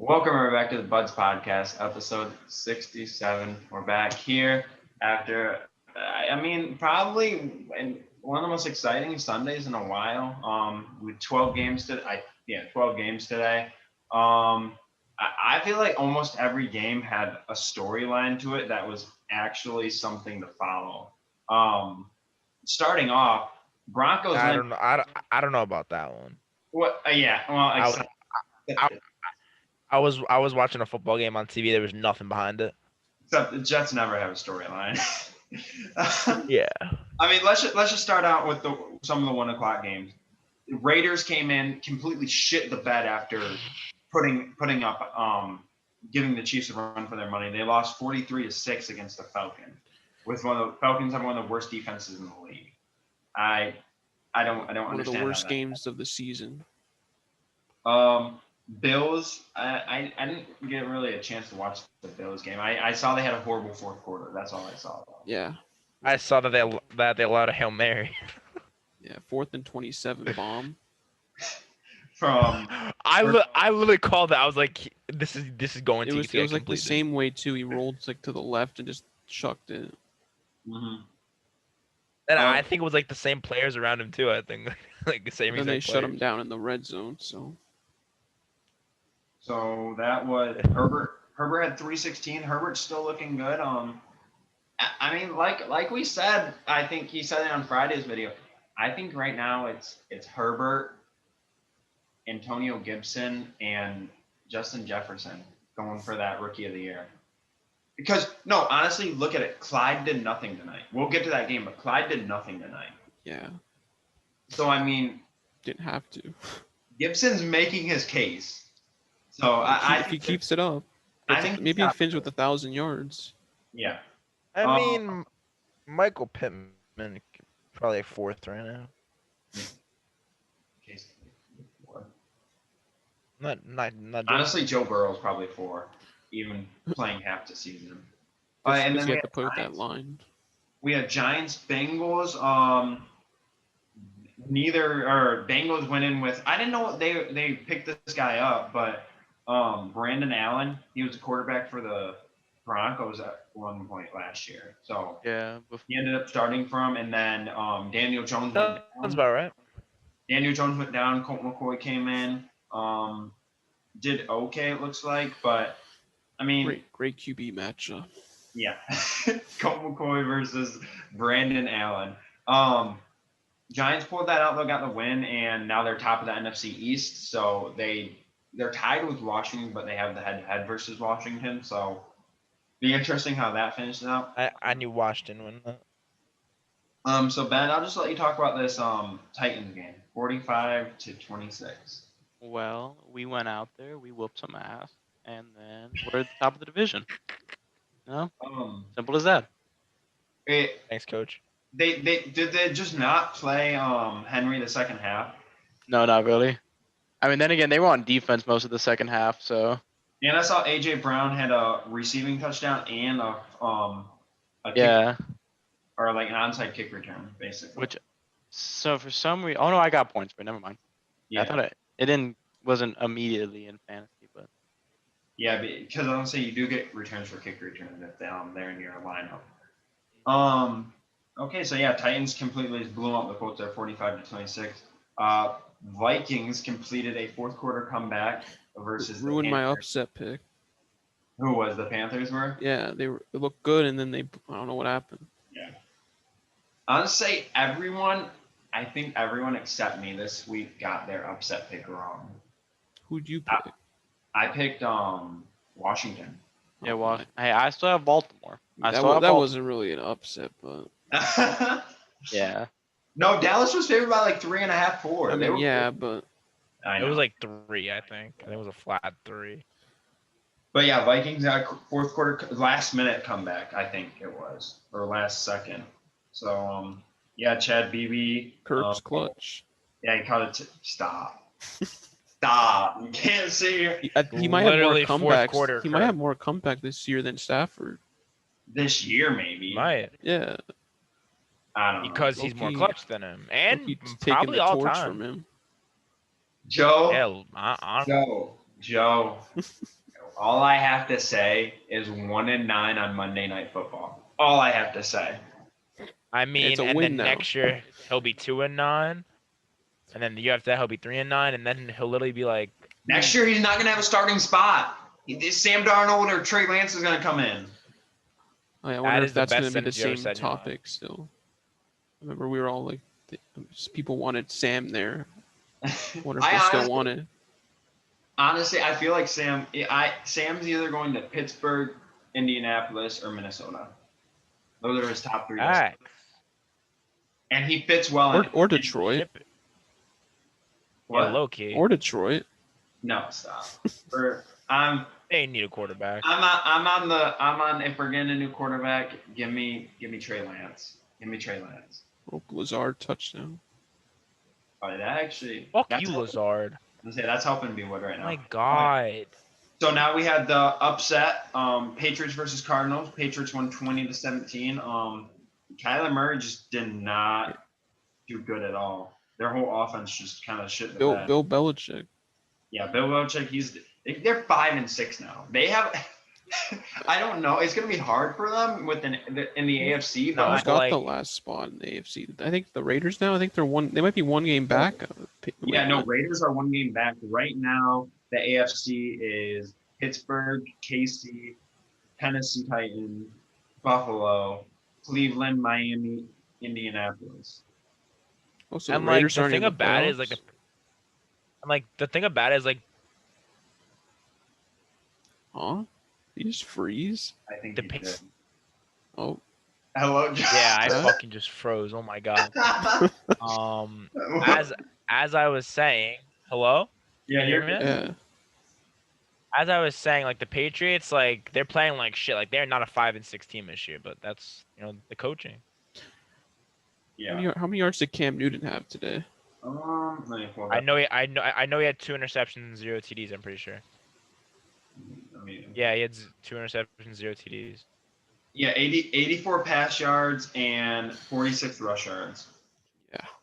Welcome everybody back to the Buds Podcast, episode 67. We're back here after, probably one of the most exciting Sundays in a while. With 12 games today. 12 games today. I feel like almost every game had a storyline to it that was actually something to follow. Starting off, Broncos I win. don't know. I don't know about that one. What? Yeah. Well, I was except I, I was watching a football game on TV. There was nothing behind it. the Jets never have a storyline. Yeah. Let's just start out with some of the 1 o'clock games. Raiders came in, completely shit the bed after putting up giving the Chiefs a run for their money. They lost 43-6 against the Falcons. With the Falcons have one of the worst defenses in the league. I don't One of the understand worst how games of the season. that. Bills, I didn't get really a chance to watch the Bills game. I saw they had a horrible fourth quarter. That's all I saw. Yeah, I saw that they allowed a Hail Mary. yeah. 4th and 27 bomb. From I literally called that. I was like, this is going It to was get like the completed. same way too. He rolled like to the left and just chucked it. mhm. And I think it was like the same players around him too. I think like the same Then they exact shut him players. down in the red zone. So that was Herbert. Herbert had 316. Herbert's still looking good. Like we said, I think he said it on Friday's video. I think right now it's Herbert, Antonio Gibson, and Justin Jefferson going for that Rookie of the Year. Because no, honestly, look at it. Clyde did nothing tonight. We'll get to that game, but Clyde did nothing tonight. Yeah, So didn't have to. Gibson's making his case. So If he keeps it up, I think maybe he finishes with 1,000 yards. yeah. I mean, Michael Pittman probably like fourth right now. Not. Honestly, Joe Burrow's probably 4, even playing half the season. Because then you we have to put Giants. that line. We have Giants, Bengals. Bengals went in with. I didn't know they picked this guy up, but Brandon Allen. He was a quarterback for the Broncos at one point last year. So Yeah. he ended up starting from, and then Daniel Jones went down. That's about right. Daniel Jones went down. Colt McCoy came in. Did okay, it looks like, but I mean, Great QB matchup. yeah, Colt McCoy versus Brandon Allen. Giants pulled that out. They got the win, and now they're top of the NFC East. So they're tied with Washington, but they have the head-to-head versus Washington. So be interesting how that finishes out. I knew Washington win that. So Ben, I'll just let you talk about this Titans game, 45-26. Well, we went out there, we whooped some ass, and then we're at the top of the division. No, simple as that. Thanks, coach. Did they just not play Henry the second half? No, not really. I mean, then again, they were on defense most of the second half, so. And I saw AJ Brown had a receiving touchdown and a Yeah. kick, or like an onside kick return, basically. So for some reason, oh no, I got points, but never mind. Yeah, I thought wasn't immediately in fantasy, but. yeah, because I don't say you do get returns for kick returns if they're in your lineup. Okay, so yeah, Titans completely blew up the Colts at 45-26. Vikings completed a fourth quarter comeback versus Ruined the my Panthers. upset pick. Who was the Panthers were? Yeah, they looked good, and then I don't know what happened. Yeah. Honestly, I think everyone except me this week got their upset pick wrong. Who'd you pick? I picked Washington. Yeah, well, hey, I still have Baltimore. That wasn't really an upset, but Yeah. No, Dallas was favored by like 3.5, 4. I mean, yeah, but I know. It was like 3, I think. I think it was a flat 3. But yeah, Vikings got a fourth quarter, last minute comeback. I think it was, or last second. So yeah, Chad Beebe. Kirk's clutch. Yeah, he caught it. Stop. Stop. You can't see He might have more Literally fourth comebacks. quarter He might Kirk. have more comeback this year than Stafford. this year maybe. Might. Yeah, I don't know. Because he's more Low-key- clutch than him. And he's taking probably the all torch time. from him. Joe. Yeah, Joe. Joe, all I have to say is 1-9 on Monday Night Football. All I have to say. I mean, It's a and win then now. next year he'll be 2-9, and then the year after that he'll be 3-9, and then he'll literally be like, Next year, he's not going to have a starting spot. Sam Darnold or Trey Lance is going to come in. I That wonder is if the that's going best to be the sentence you ever same said in your life. topic still. I remember we were all like, people wanted Sam there. Wonder if they still want it. Honestly, I feel like Sam's either going to Pittsburgh, Indianapolis, or Minnesota. Those are his top three. "Ah, And he fits well in Or Detroit. ship it." What? Yeah, low key. Or Detroit. No, stop. They need a quarterback. I'm on if we're getting a new quarterback, give me Trey Lance. Give me Trey Lance. Oh, Lazard touchdown. Oh, that actually Fuck that's you, helping- Lazard. that's helping me Wood right Oh now. my God. So now we had the upset, Patriots versus Cardinals. Patriots won 20-17. Kyler Murray just did not do good at all. Their whole offense just kind of shit the bed. Bill Belichick. Yeah, Bill Belichick. They're 5-6 now. They have. I don't know. It's gonna be hard for them in the AFC. But No, Who's but got the like- last spot in the AFC? I think the Raiders now. I think they're one. They might be one game back. yeah, no. Raiders are 1 game back right now. The AFC is Pittsburgh, KC, Tennessee Titans, Buffalo, Cleveland, Miami, Indianapolis. Oh, so And the like Raiders the aren't thing in about it is playoffs? the thing about it is like Huh? You just freeze? I think The he Pa- did. Oh, Hello. yeah, I Huh? fucking just froze. Oh my God. As I was saying, hello? yeah, Can you you're hear me? yeah. As I was saying, like the Patriots, like they're playing like shit. Like they're not a 5-6 team this year, but that's the coaching. Yeah. How many yards did Cam Newton have today? Let me pull I that. know he had 2 interceptions and 0 TDs. I'm pretty sure. Yeah, he had 2 interceptions, 0 TDs. Yeah, 84 pass yards and 46 rush yards.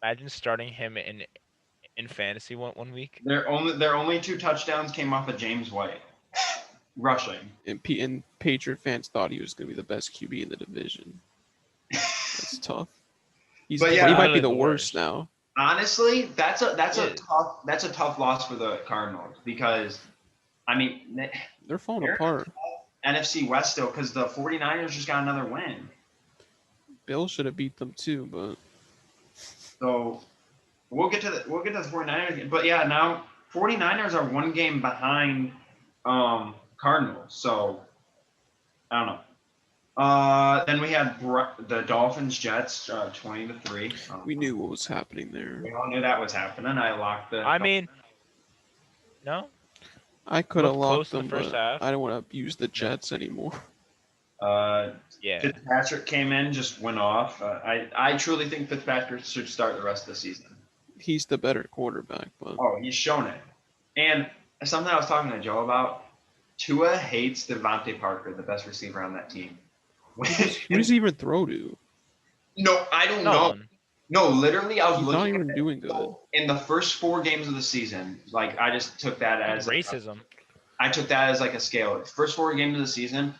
Imagine starting him in fantasy one week. Their only 2 touchdowns came off of James White rushing. And Patriot fans thought he was going to be the best QB in the division. That's tough. He But yeah, might be literally the the worst worst. now. Honestly, that's a Yeah. tough loss for the Cardinals because I mean They're falling They're- apart. NFC West still because the 49ers just got another win. Bill should have beat them too, but So we'll get to the 49ers again. But yeah, now 49ers are 1 game behind Cardinals. So I don't know. Then we had the Dolphins Jets 20-3. we knew what was happening there. We all knew that was happening. I locked the. I mean, no. I could have Looked close locked in the them, first but half. I don't want to abuse the Jets anymore. Yeah. Fitzpatrick came in, just went off. I truly think Fitzpatrick should start the rest of the season. He's the better quarterback, but Oh, he's shown it. And something I was talking to Joe about. Tua hates Devontae Parker, the best receiver on that team. who does he even throw to? No, I don't No know. one. No, literally, I was He's not looking even at doing good. in the first 4 games of the season. Like I just took that as Racism. I took that as like a scale. First 4 games of the season,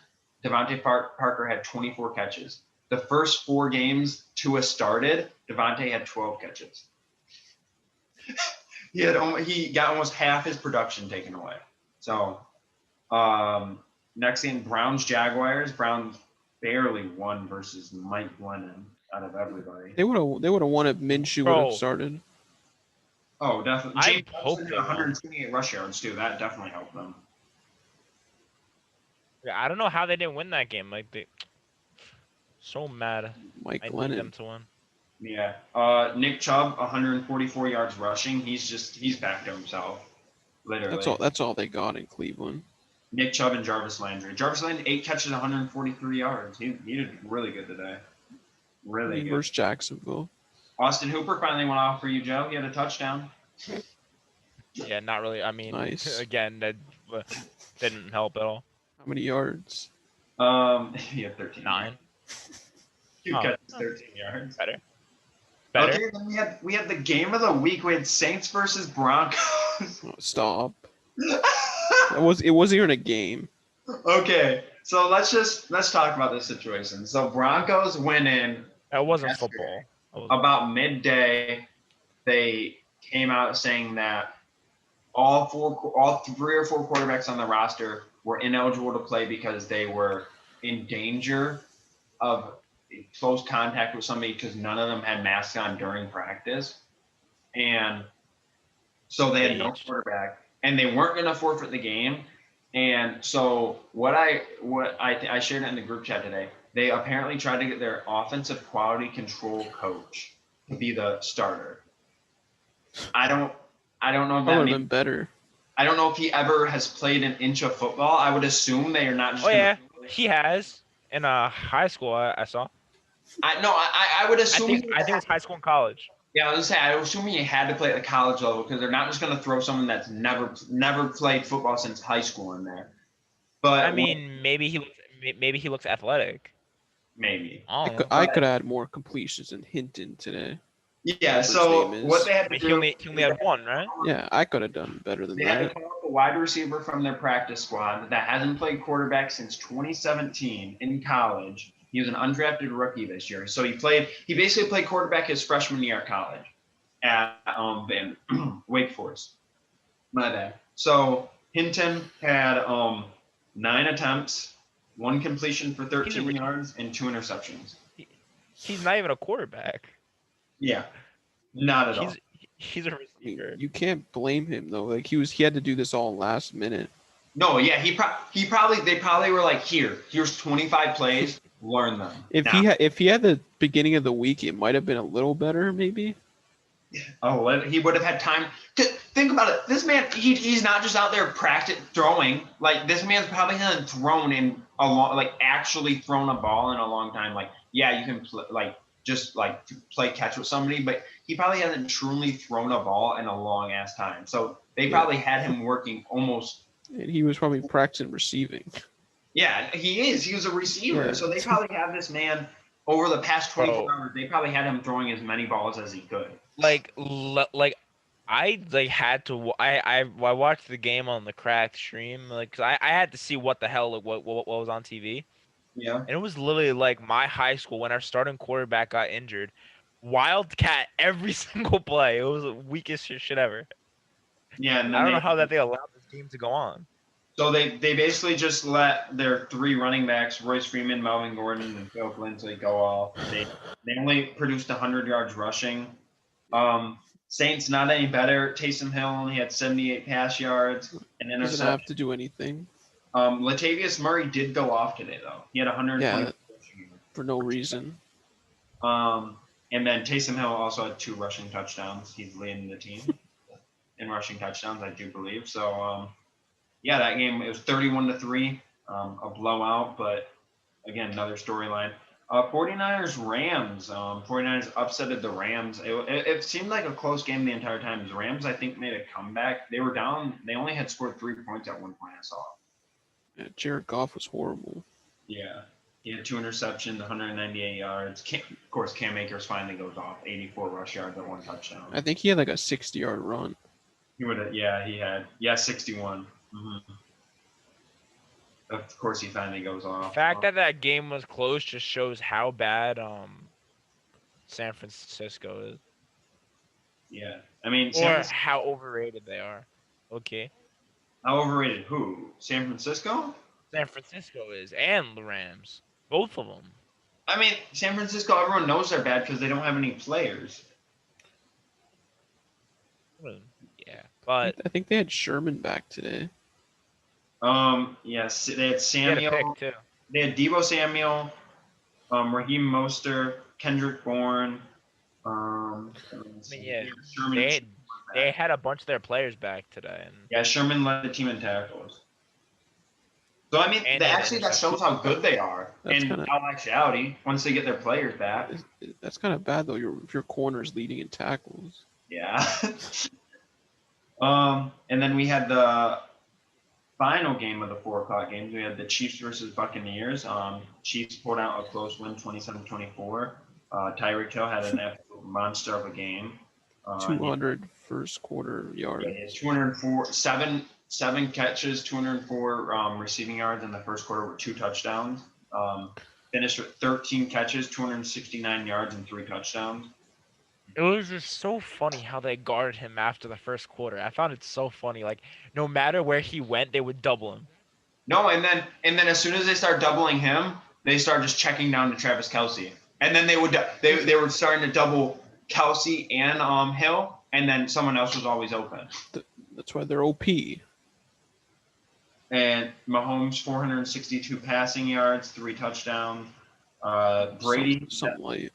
Devontae Parker had 24 catches. The first 4 games Tua started, Devontae had 12 catches. He got almost half his production taken away. So, next game, Browns Jaguars. Browns barely won versus Mike Glennon out of everybody. They would have won if Minshew would Bro. have started. Oh, definitely. I James hope Wilson they had won. 128 rush yards too. That definitely helped them. Yeah, I don't know how they didn't win that game. Like they, so mad. Mike I need them Glennon. to win. Yeah. Nick Chubb, 144 yards rushing. He's back to himself. Literally. That's all they got in Cleveland. Nick Chubb and Jarvis Landry. Jarvis Landry, 8 catches, 143 yards. He did really good today. Really good. Versus Jacksonville. Austin Hooper finally went off for you, Joe. He had a touchdown. Yeah, not really. I mean, Nice. again, that didn't help at all. How many yards? He had 13. 9. 2 Oh. catches, 13 yards. Better. Okay, then we had the game of the week. We had Saints versus Broncos. Oh, stop. It wasn't even a game. Okay, so let's talk about this situation. So Broncos went in That wasn't yesterday. football. That was- About midday. They came out saying that all 3 or 4 quarterbacks on the roster were ineligible to play because they were in danger of close contact with somebody because none of them had masks on during practice. And so they had no Staged. quarterback, and they weren't going to forfeit the game. And so what I shared it in the group chat today. They apparently tried to get their offensive quality control coach to be the starter. I don't know if That that would have means, been better. I don't know if he ever has played an inch of football. I would assume they are not just Oh gonna, yeah, he has in high school. I saw. I would I assume think it was high school and college. yeah, I was gonna say I would assume he had to play at the college level because they're not just gonna throw someone that's never played football since high school in there. But I mean, maybe he looks athletic. maybe. I don't know. I could add more completions than Hinton today. Yeah, Whatever his so name what is. they had I to mean, do he only had one, right? Yeah, I could have done better than they had to that. call up a wide receiver from their practice squad that hasn't played quarterback since 2017 in college. He was an undrafted rookie this year. So he basically played quarterback his freshman year at college at in Wake Forest. My bad. So Hinton had 9 attempts, 1 completion for 13 yards, and 2 interceptions. He's not even a quarterback. Yeah, not at all. He's a I mean, receiver. you can't blame him though. Like he had to do this all last minute. No, yeah, they probably were like, here's 25 plays, learn them. If he had the beginning of the week, it might have been a little better, maybe. He would have had time to think about it. This man, he's not just out there practice throwing. Like this man's probably hasn't thrown in a long, like actually thrown a ball in a long time. Like yeah, you can play catch with somebody, but he probably hasn't truly thrown a ball in a long ass time. So they probably had him working almost. And he was probably practicing receiving. Yeah, he is. He was a receiver. Yeah. So they probably have this man over the past 24 Bro. hours. They probably had him throwing as many balls as he could. I had to. I watched the game on the Cracked stream, like, 'cause I had to see what the hell, like, what was on TV, Yeah. and it was literally like my high school when our starting quarterback got injured, Wildcat every single play. It was the weakest shit ever. Yeah. And I then don't know how that they allowed this game to go on. So they basically just let their 3 running backs, Royce Freeman, Melvin Gordon, and Philip Lindsay, go off. They only produced 100 yards rushing. Saints not any better. Taysom Hill only had 78 pass yards and Doesn't interception. have to do anything Latavius Murray did go off today though. He had 120 Yeah. rushing. for no reason. And then Taysom Hill also had 2 rushing touchdowns. He's leading the team in rushing touchdowns, I do believe. So yeah, that game, it was 31-3, a blowout, but again, another storyline. 49ers Rams. 49ers upsetted the Rams. It seemed like a close game the entire time. The Rams, I think, made a comeback. They were down. They only had scored 3 points at one point, I saw. Yeah, Jared Goff was horrible. Yeah. He had 2 interceptions, 198 yards. Of course, Cam Akers finally goes off. 84 rush yards at 1 touchdown. I think he had like a 60-yard run. He would have. Yeah, he had. Yeah, 61. Mm-hmm. Of course, he finally goes The off. fact that game was close just shows how bad San Francisco is, Yeah, I mean, or how overrated they are. Okay, how overrated? Who? San Francisco? San Francisco is, and the Rams, both of them. I mean, San Francisco. Everyone knows they're bad because they don't have any players. Yeah, but I think they had Sherman back today. Yes, they had he had a Samuel. pick too. They had Deebo Samuel, Raheem Mostert, Kendrick Bourne. Yeah, Sherman. they had a bunch of their players back today, and Yeah, Sherman led the team in tackles. So I mean, And actually, that shows how good they are. That's In kinda- all actuality, once they get their players back. That's kind of bad though. If your corner's leading in tackles. Yeah. And then we had the final game of the 4 o'clock games. We had the Chiefs versus Buccaneers. Chiefs pulled out a close win, 27-24. Tyreek Hill had an absolute monster of a game. 200 first quarter yards. Yeah, 204, 7 catches, 204 receiving yards in the first quarter with 2 touchdowns. Finished with 13 catches, 269 yards, and 3 touchdowns. It was just so funny how they guarded him after the first quarter. I found it so funny. Like no matter where he went, they would double him. No, and then as soon as they start doubling him, they start just checking down to Travis Kelce, and then they were starting to double Kelce and Hill, and then someone else was always open. That's why they're OP. And Mahomes 462 passing yards, 3 touchdowns. Brady something like.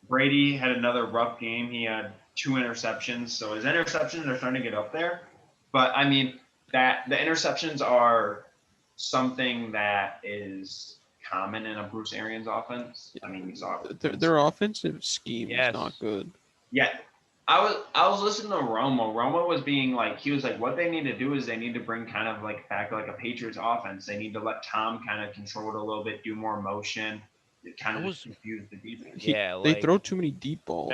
Brady had another rough game. He had 2 interceptions, so his interceptions are starting to get up there. But I mean that the interceptions are something that is common in a Bruce Arians offense. I mean, we saw it. Their offensive scheme Yes. is not good. Yeah. I was listening to Romo. Romo was being like, he was like, what they need to do is they need to bring kind of like back like a Patriots offense. They need to let Tom kind of control it a little bit, do more motion. It kind of just confuse the defense. Yeah, They like, throw too many deep balls.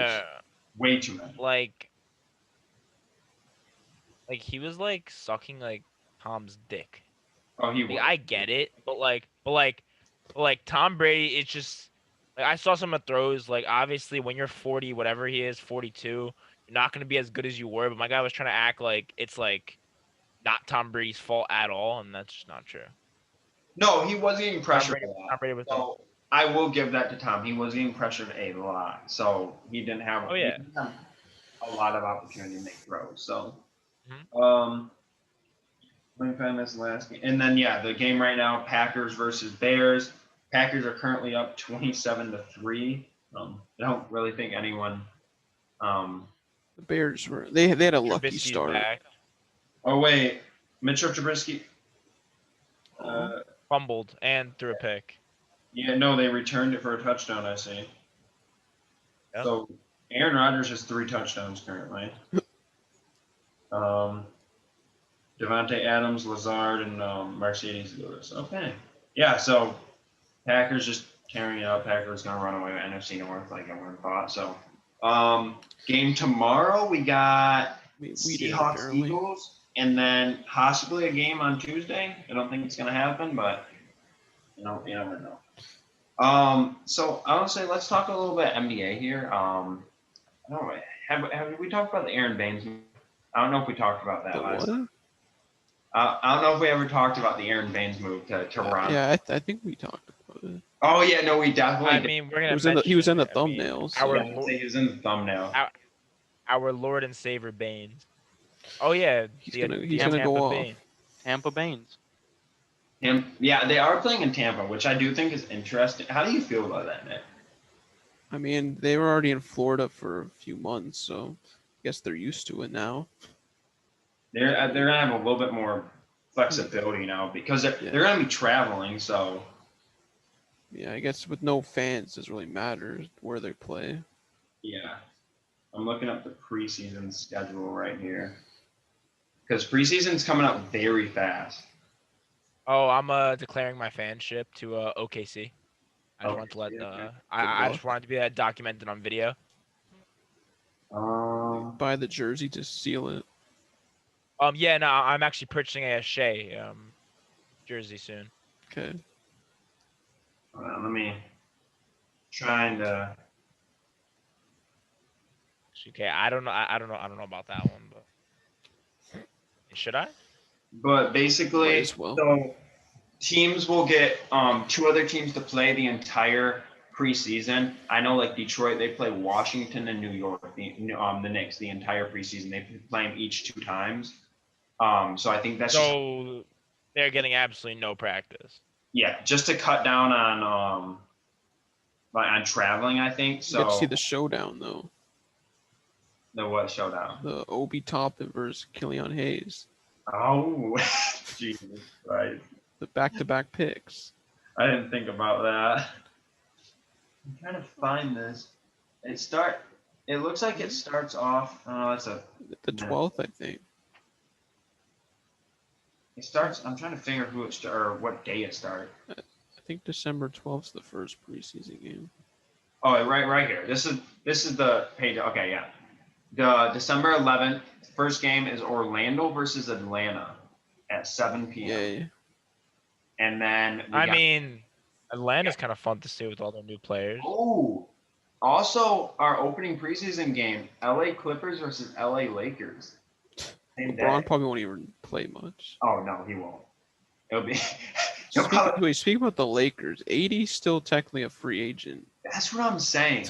Way too many. like he was like sucking like Tom's dick. Oh, he Like, was. I get it, but Tom Brady, it's just like I saw some of the throws. Like obviously, when you're 40, whatever he is, 42, you're not gonna be as good as you were. But my guy was trying to act like it's like not Tom Brady's fault at all, and that's just not true. No, he was getting pressured a Tom lot. Brady was So I will give that to Tom. He was getting pressured a lot, so he didn't have, Oh, yeah. he didn't have a lot of opportunity to make throws. So, Mhm. let me find this last game, and then the game right now: Packers versus Bears. Packers are currently up 27-3. I don't really think anyone. The Bears they had a lucky Trubisky's start. back, Oh wait, Mitchell Trubisky. fumbled and threw a pick. Yeah, no, they returned it for a touchdown. I see. Yep. So Aaron Rodgers has 3 touchdowns currently. Devontae Adams, Lazard, and Mercedes Lewis. Okay. Yeah. So Packers just carrying it up. Packers gonna run away with NFC North like everyone thought. So game tomorrow we got We did, Seahawks apparently. Eagles, and then possibly a game on Tuesday. I don't think it's gonna happen, but you never know. So I would say let's talk a little bit NBA here. I don't know, have we talked about the Aaron Baines move? I don't know if we talked about that The last what? time. I don't know if we ever talked about the Aaron Baines move to Toronto. Yeah, I think we talked about it. Oh yeah, no, we definitely. I mean, we're gonna. He was in the mention it. I mean, thumbnails. did. our Yeah, I'd say he was in the thumbnail. our Lord and Savior Baines. Oh yeah, He's the gonna Tampa go off. Baines. Tampa Baines. Yeah, they are playing in Tampa, which I do think is interesting. How do you feel about that, Nick? I mean, they were already in Florida for a few months, so I guess they're used to it now. They're gonna have a little bit more flexibility now because they're gonna be traveling. So Yeah, I guess with no fans, it doesn't really matter where they play. yeah, I'm looking up the preseason schedule right here because preseason's coming up very fast. Oh, I'm declaring my fanship to OKC. I just wanted to let OKC, okay. I just wanted to be documented on video. Buy the jersey to seal it. Yeah, no, I'm actually purchasing a Shea jersey soon. Okay. Hold on, let me trying to. Okay, I don't know about that one, but should I? But Might basically, as well. so teams will get 2 other teams to play the entire preseason. I know, like Detroit, they play Washington and New York. The Knicks the entire preseason. They play them each 2 times. So I think that's just, So they're getting absolutely no practice. just to cut down on traveling. I think You so. get to see the showdown though. The what showdown? The Obi Toppin versus Killian Hayes. Oh, Jesus Christ! The back-to-back picks. I didn't think about that. I'm trying to find this. It looks like it starts off. Oh, that's a. The 12th, I think. It starts. I'm trying to figure or what day it starts. I think December 12th is the first preseason game. Oh, right here. This is the page. Okay, yeah. The December 11th first game is Orlando versus Atlanta. at 7 p.m. Yay. And then I mean, Atlanta's kind of fun to see with all their new players. oh, also our opening preseason game, LA Clippers versus LA Lakers. Same day. LeBron probably won't even play much. Oh no, he won't. It'll be. he'll probably- Speaking about the Lakers, AD's still technically a free agent. That's what I'm saying.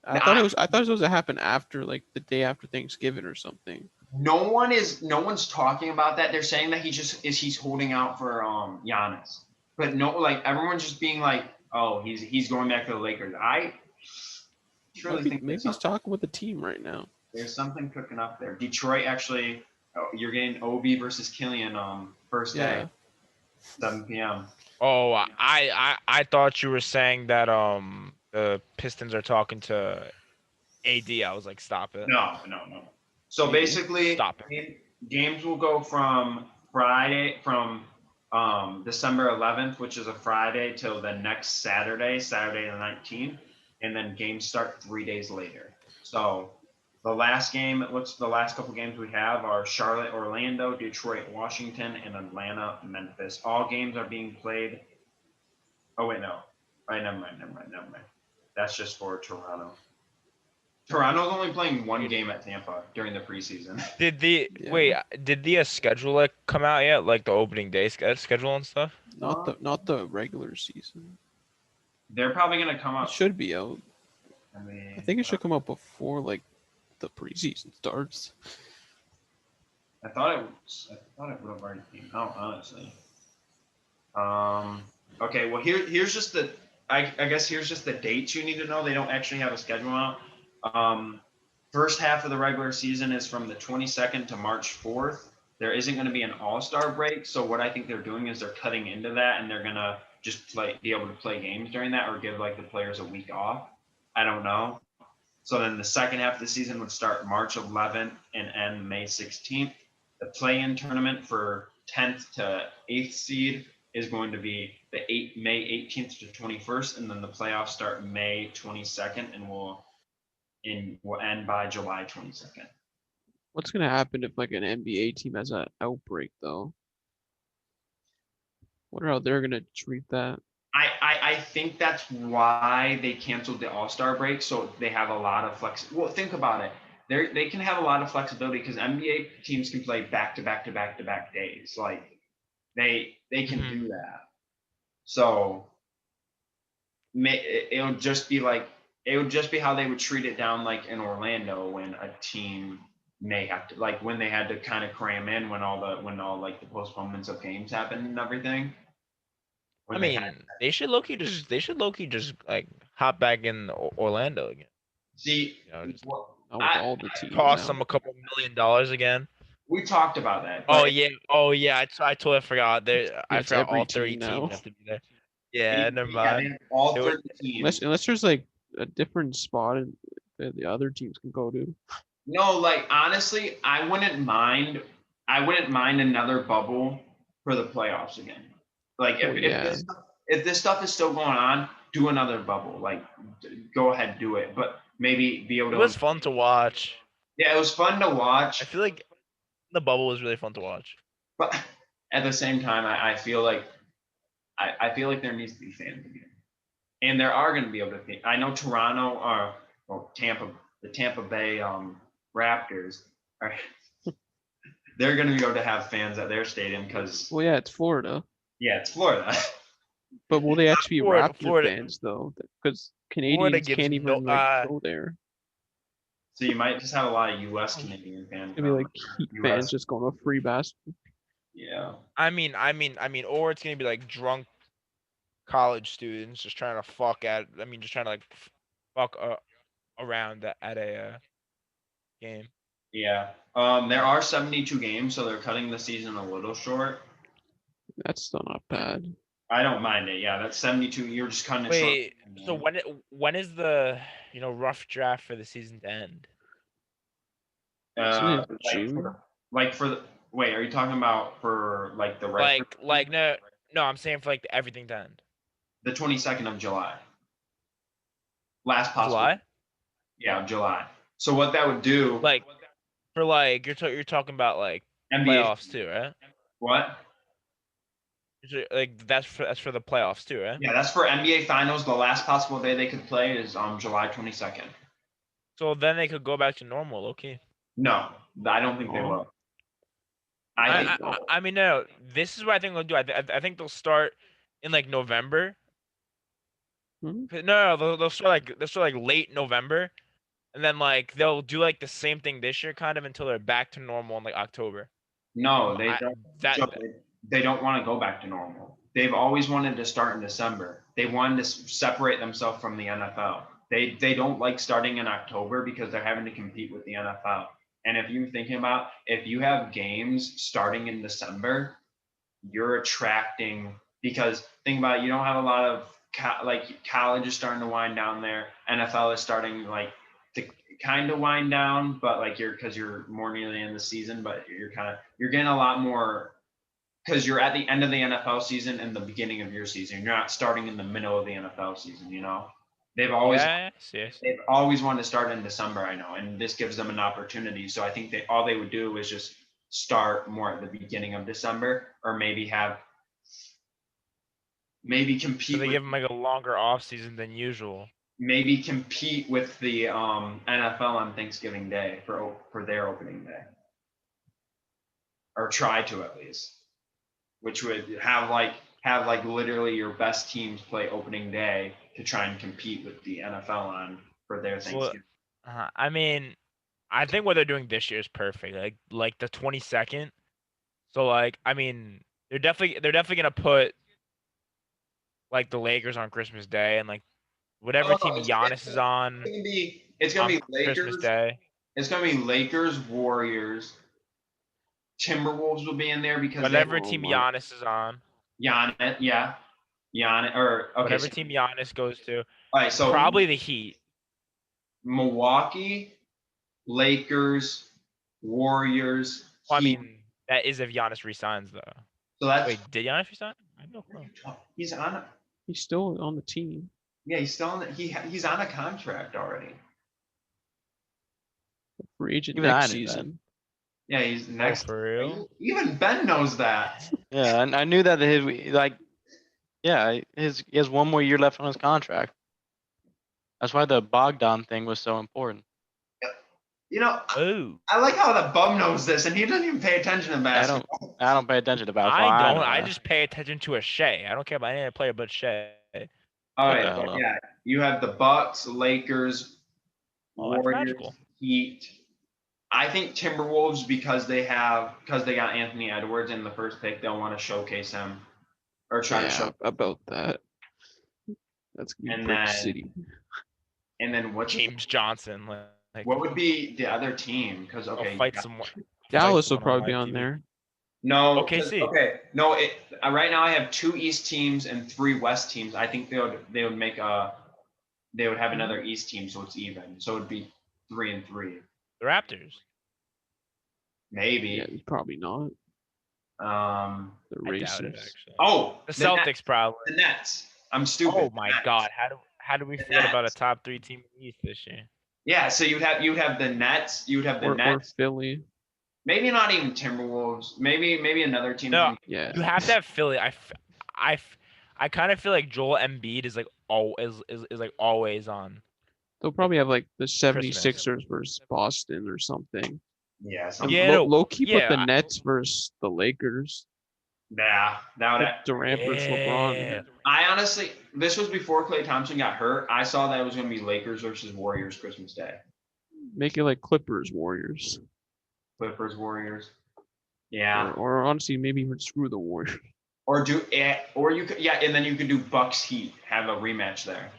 I thought it was supposed to happen after, like, the day after Thanksgiving or something. No one's talking about that. They're saying that he's holding out for Giannis. But no, like everyone's just being like, oh, he's going back to the Lakers. I truly think Maybe he's talking with the team right now. there's something cooking up there. Detroit actually, you're getting Obi versus Killian first day, 7 p.m. Oh, I thought you were saying that the Pistons are talking to AD. I was like, stop it. No. So basically, Stop games will go from December 11th, which is a Friday, till the next Saturday the 19th, and then games start 3 days later. So the last couple games we have are Charlotte, Orlando, Detroit, Washington, and Atlanta, Memphis. All games are being played. Oh wait, no. Right, never mind. That's just for Toronto. Toronto's only playing one game at Tampa during the preseason. Did the schedule come out yet? Like the opening day schedule and stuff? Not the regular season. They're probably gonna come It out. should be out. I I think it should come out before, like, the preseason starts. I thought it would have already came out, honestly. Okay, well here's just the I guess here's just the dates you need to know. They don't actually have a schedule out. First half of the regular season is from the 22nd to March 4th. There isn't going to be an all-star break, so what I think they're doing is they're cutting into that, and they're gonna just be able to play games during that, or give like the players a week off. I don't know. So then the second half of the season would start March 11th and end May 16th. The play-in tournament for 10th to 8th seed is going to be May 18th to 21st, and then the playoffs start May 22nd and will end by July 22nd. What's gonna happen if, like, an NBA team has an outbreak, though? Wonder how they're gonna treat that. I think that's why they canceled the All-Star break, so they have a lot of Well, think about it. They can have a lot of flexibility because NBA teams can play back-to-back days. Like they can do that. So it would just be how they would treat it down like in Orlando when a team may have to, like when they had to kind of cram in when all like the postponements of games happened and everything. I mean, they should low-key just like hop back in Orlando again. See, Just Not with I- all the teams toss now. them a couple $1 million again. we talked about that. Oh but yeah. I totally forgot. I it's forgot every all 30 team teams now. have to be there. Yeah, never they mind. have all They would- 30 teams. Unless there's, like, a different spot that the other teams can go to. No, like honestly, I wouldn't mind another bubble for the playoffs again. Like if this stuff is still going on, do another bubble. Like go ahead, do it. But maybe be able It to. was fun to watch. Yeah, it was fun to watch. I feel like the bubble was really fun to watch. But at the same time, I feel like there needs to be fans again, and there are going to be able to. I know Toronto the Tampa Bay Raptors are. They're going to be able to have fans at their stadium because Well, yeah, it's Florida. it's Florida. But will they actually be Raptor Florida- fans, though? Because Canadians gives can't no- even go there. So you might just have a lot of U.S. Canadian fans. It'll be like Heat US. fans just going to free basketball. Yeah. I mean, or it's gonna be like drunk college students just trying to just trying to like fuck around at a game. Yeah. There are 72 games, so they're cutting the season a little short. That's still not bad. I don't mind it. Yeah, that's 72. You're just cutting it Wait, short. so when is the rough draft for the season to end? Uh, Isn't it June? Wait, are you talking about for like the rest? No, I'm saying for like everything to end. The 22nd of July. Last possible. July? Yeah, July. So what that would do? Like for like you're talking about like NBA playoffs too, right? What? Like that's for the playoffs too, right? Yeah, that's for NBA Finals. The last possible day they could play is July 22nd. So then they could go back to normal. Okay. No, I don't think they Oh. will. I think I mean, no. This is what I think they'll do. I think they'll start in like November. Hmm? No, they'll start like late November, and then like they'll do like the same thing this year, kind of until they're back to normal in like October. no, they I- don't. that Joe, they don't want to go back to normal. They've always wanted to start in December. They wanted to separate themselves from the NFL. They don't like starting in October because they're having to compete with the NFL. And if you're thinking about if you have games starting in December, you're attracting because think about it, you don't have a lot of like college is starting to wind down there. NFL is starting like to kind of wind down, but like because you're more near the end of the season, but you're getting a lot more because you're at the end of the NFL season and the beginning of your season. You're not starting in the middle of the NFL season, you know. They've always yes. they've always wanted to start in December, I know, and this gives them an opportunity. So I think all they would do is just start more at the beginning of December, or maybe So compete they with, give them like a longer off season than usual. maybe compete with the NFL on Thanksgiving Day for their opening day, or try to at least, which would have like literally your best teams play opening day to try and compete with the NFL on for their So, Thanksgiving. I mean, I think what they're doing this year is perfect. Like the 22nd. So like, I mean, they're definitely gonna put like the Lakers on Christmas Day and like whatever Oh, team Giannis is on It's gonna be Christmas Lakers. Day. It's gonna be Lakers, Warriors, Timberwolves will be in there because Whatever Oh team my- Giannis is on. Giannis, yeah, Giannis, or okay, Whatever so, team Giannis goes to. all right, so Probably the Heat. Milwaukee, Lakers, Warriors. Well, I Heat. mean, that is if Giannis resigns though. So that's Wait, did Giannis resign? I have no clue. he's on. He's still on the team. Yeah, he's still on. He's on a contract already. Free agent Even I next knew that. season. Yeah, he's next. For real? Even Ben knows that. Yeah, I knew that he has one more year left on his contract. That's why the Bogdan thing was so important. You know, Oh. I like how the bum knows this, and he doesn't even pay attention to I basketball. don't pay attention to basketball. I know don't. I that. just pay attention to a Shea. I don't care about any other player but Shea. All What right, the hell, but though? yeah, you have the Bucks, Lakers, Oh, that's Warriors, magical. Heat. I think Timberwolves because they got Anthony Edwards in the first pick, they'll want to showcase him or try to show. about that. That's gonna And be Brick then- City. And then James Johnson. Like, what would be the other team? Because I'll okay, fight yeah. someone. Dallas will someone on probably be live on TV. there. No, OKC. okay, no. Right now I have 2 East teams and 3 West teams. I think they would make they would have another East team, so it's even. So it'd be 3 and 3, The Raptors. maybe. Yeah, probably not. The The I doubt it, Racers. actually. oh, The Nets. Celtics probably. The Nets. I'm stupid. Oh my The Nets. God! How do we forget about a Nets. top 3 team in the East this year? Yeah, so you'd have the Nets. You'd have the Or Nets. Philly. Maybe not even Timberwolves. Maybe another team. No. Yeah. You have to have Philly. I kind of feel like Joel Embiid is like is like always on. They'll probably have like the 76ers versus Boston or something. Yeah. And Something. Yeah, no, low key put the yeah, Nets versus the Lakers. Yeah. That would. Like Durant versus LeBron. Yeah. I honestly, this was before Klay Thompson got hurt. I saw that it was going to be Lakers versus Warriors Christmas Day. Make it like Clippers Warriors. Clippers Warriors. Yeah. Or honestly, maybe even screw the Warriors. Or you could, yeah, and then you could do Bucks Heat, have a rematch there.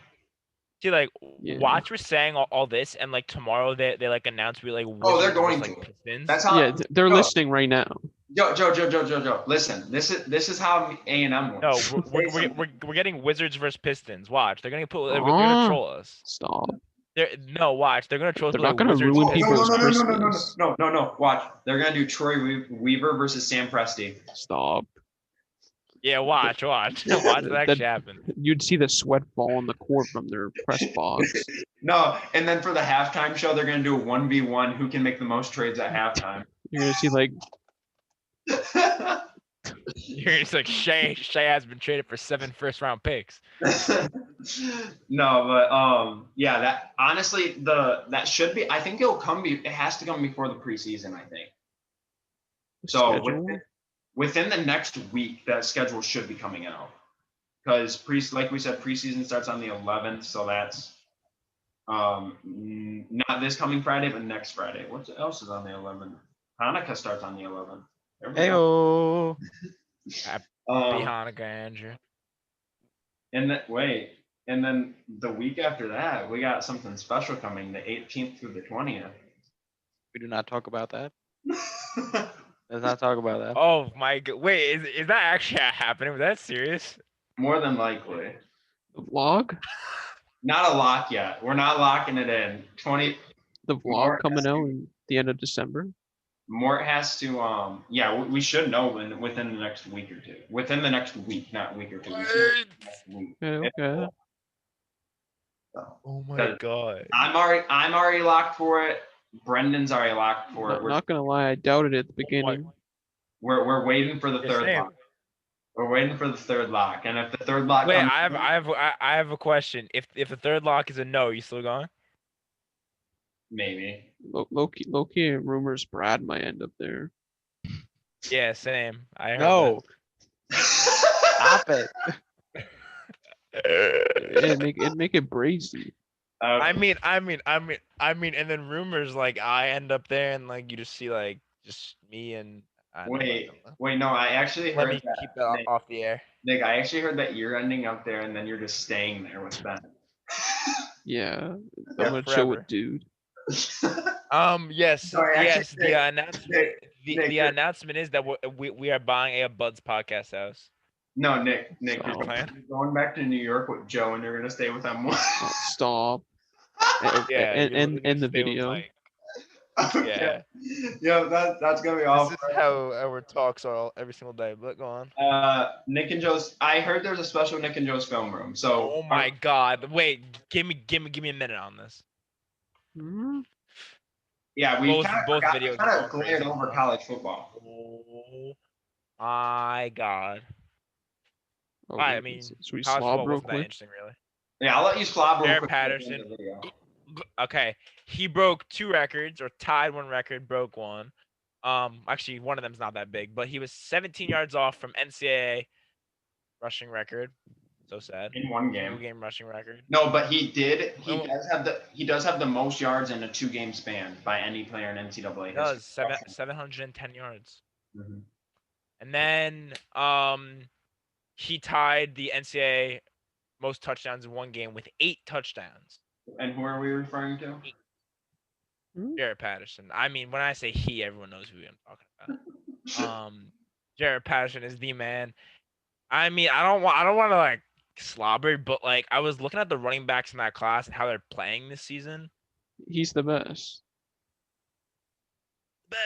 See, like, Yeah. watch we're saying all this, and like tomorrow they like announce we like. Oh, they're Wizards going versus, to. like Pistons. That's how. Yeah, they're Joe, listening right now. Joe. Listen, this is how A&M No, works. we're getting Wizards versus Pistons. Watch, they're gonna they're Ah. gonna troll us. Stop. No, watch, they're gonna troll us. They're with, not like, gonna Wizards ruin Pistons. people's No. Watch. They're gonna do Troy Weaver versus Sam Presti. Stop. Yeah, watch. Watch that actually happen. You'd see the sweat fall on the court from their press box. No, and then for the halftime show, they're gonna do a 1v1. Who can make the most trades at halftime? You're gonna see like You're just like Shea has been traded for 7 first-round picks. No, but yeah, that honestly that should be. I think it has to come before the preseason. I think so. Schedule? Within the next week, that schedule should be coming out because like we said, preseason starts on the 11th, so that's not this coming Friday, but next Friday. What else is on the 11th? Hanukkah starts on the 11th. There we go. Happy Um, Hanukkah, Andrew. and then the week after that, we got something special coming, the 18th through the 20th. We do not talk about that. Let's not talk about that. Oh my god! Wait, is that actually happening? Was that serious? More than likely. The vlog? Not a lock yet. We're not locking it in. The vlog More coming has to- out in the end of December? Mort has to yeah, we should know within the next week or two. Within the next week, not week or two. We should know within the next week. Okay. So, Oh my Because- god! I'm already locked for it. Brendan's already locked for it. Not gonna lie, I doubted it at the beginning. We're waiting for the Yeah, third same. lock. We're waiting for the third lock, and if the third lock Wait, comes I have a question. If the third lock is a no, you still going? maybe. Loki rumors Brad might end up there. Yeah, same. I heard No, stop it. It'd make it brazy. I mean, and then rumors like I end up there, and like you just see like just me and. I don't know. Wait, no, I actually Let heard me that. keep that Nick, off the air. Nick, I actually heard that you're ending up there, and then you're just staying there with Ben. Yeah, I'm Yeah, gonna chill forever. with dude. Yes, Sorry, yes. actually, The announcement, Nick, the you're- announcement is that we are buying a Buds podcast house. No, Nick, So- you're going back to New York with Joe, and you're gonna stay with them. Oh, stop. Yeah, And you're the gonna stay with video. Mike. Okay. Yeah, that's gonna be all. This is how our talks are every single day. But go on. Nick and Joe's. I heard there's a special Nick and Joe's film room. So. Oh my god! Wait, give me a minute on this. Hmm? Yeah, we Both kind videos of are glared crazy. over college football. Oh my god! Okay, I mean, should we College slob football real wasn't that quick? interesting, really. Yeah, I'll let you slob real Jared quick at the end of the video. Okay, he broke 2 records or tied 1 record, broke 1. Actually, one of them's not that big, but he was 17 yards off from NCAA rushing record. So sad. In one 2 game. game rushing record. No, but he did. Oh. He does have the most yards in a 2-game span by any player in NCAA. He does history. 710 yards. Mhm. And then he tied the NCAA most touchdowns in 1 game with 8 touchdowns. And who are we referring to? Jared Patterson. I mean, when I say he, everyone knows who I'm talking about. Jared Patterson is the man. I mean, I don't want to like slobber, but like I was looking at the running backs in that class and how they're playing this season. He's the best. Best.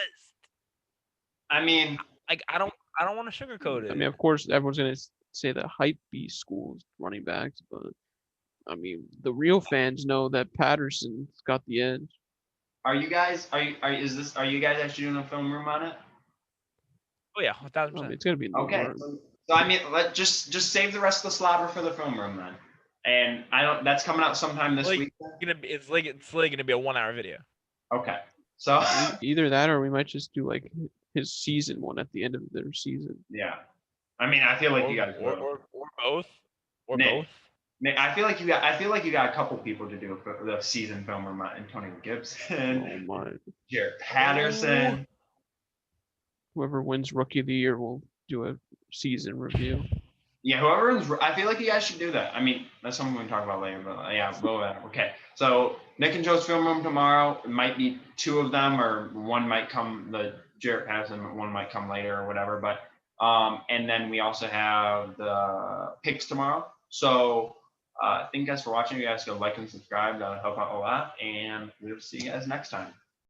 I mean, Like I don't want to sugarcoat it. I mean, of course, everyone's gonna say that hype beast schools running backs, but I mean, the real fans know that Patterson's got the edge. are you guys actually doing a film room on it? Oh yeah, I mean, 1,000%. it's gonna be in the Okay. room. So I mean, just save the rest of the slobber for the film room then. And that's coming out sometime this Like- week. It's like gonna be a 1-hour video. Okay. So Either that, or we might just do like his season one at the end of their season. yeah. I mean, I feel like you guys or both. Or Nick. both. Nick, I feel like you got a couple people to do the season film room. Antonio Gibson, Oh my! Jared Patterson. Whoever wins Rookie of the Year will do a season review. Yeah, whoever's. I feel like you guys should do that. I mean, that's something we can talk about later. But yeah, okay. So Nick and Joe's film room tomorrow. It might be 2 of them, or one might come. The Jared Patterson one might come later, or whatever. But and then we also have the picks tomorrow. So thank you guys for watching. You guys go like and subscribe. That'll help out a lot. And we'll see you guys next time.